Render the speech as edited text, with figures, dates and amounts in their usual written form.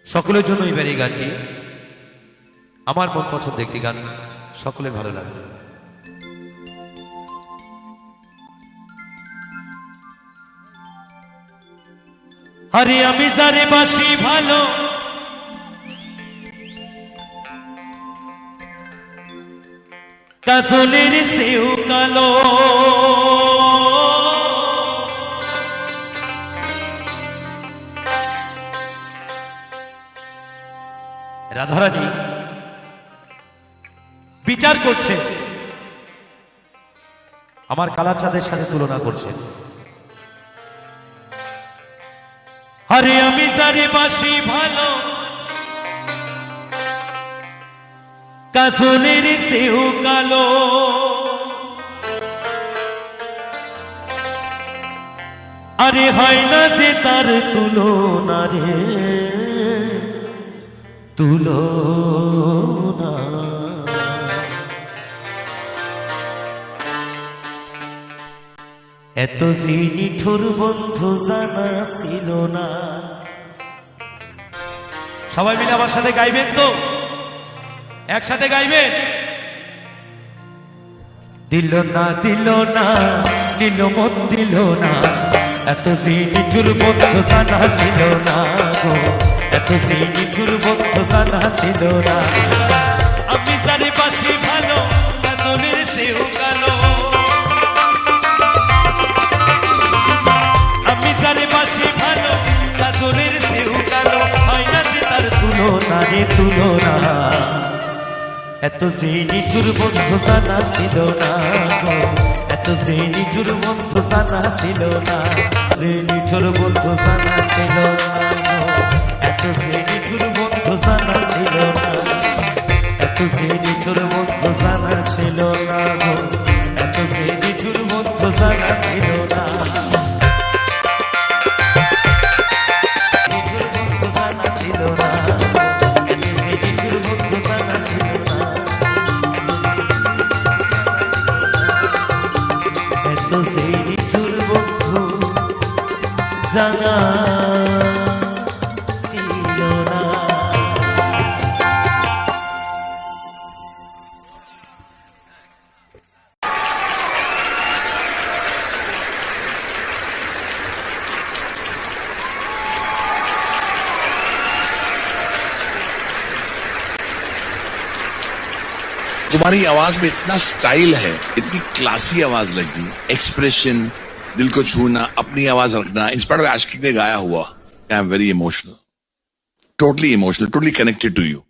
সকলের জন্য এবার এই গানটি আমার মন পছন্দ একটি গান, সকলের ভালো লাগবে। আরে আমি যারে বাসি ভালো, কাজলের সেও কালো, রাধারানী বিচার করছে, আমার কালা চাঁদের সাথে তুলনা করছে। আরে আমি যারে বাসি ভালো, কাজলের সেও কালো, আরে হয় না যে তার তুলনা রে, তুলনা। এত যে নিঠুর বন্ধু জানা ছিল না। সবাই মিলে আমার সাথে গাইবেন তো, একসাথে গাইবেন। দিল না দিল না, দিল মন দিল না, এত যে নিঠুর বন্ধু জানা ছিল না গো, এত যে নিঠুর বন্ধু জানা ছিল না। আমি যারে বাসি ভালো, কাজলের সেও কালো, আমি যারে বাসি ভালো, কাজলের সেও কালো, হয় না যে তার তুলনা রে, তুলনা। এত যে নিঠুর বন্ধু জানা ছিল না গো, এত যে নিঠুর বন্ধু জানা ছিল না, যে নিঠুর বন্ধু জানা ছিল না গো, এত যে নিঠুর বন্ধু জানা ছিল না, এত যে নিঠুর বন্ধু জানা ছিল না গো, এত যে নিঠুর বন্ধু জানা ছিল না। নিঠুর বন্ধু জানা ছিল না, এত যে নিঠুর বন্ধু জানা ছিল না, এত যে নিঠুর বন্ধু জানা ছিল না। तुम्हारी आवाज में इतना स्टाइल है, इतनी क्लासी आवाज लगी, एक्सप्रेशन, दिल को छूना, अपनी आवाज रखना, इंस्पायर्ड बाय आशिक ने गाया हुआ। I am very emotional, totally connected to you.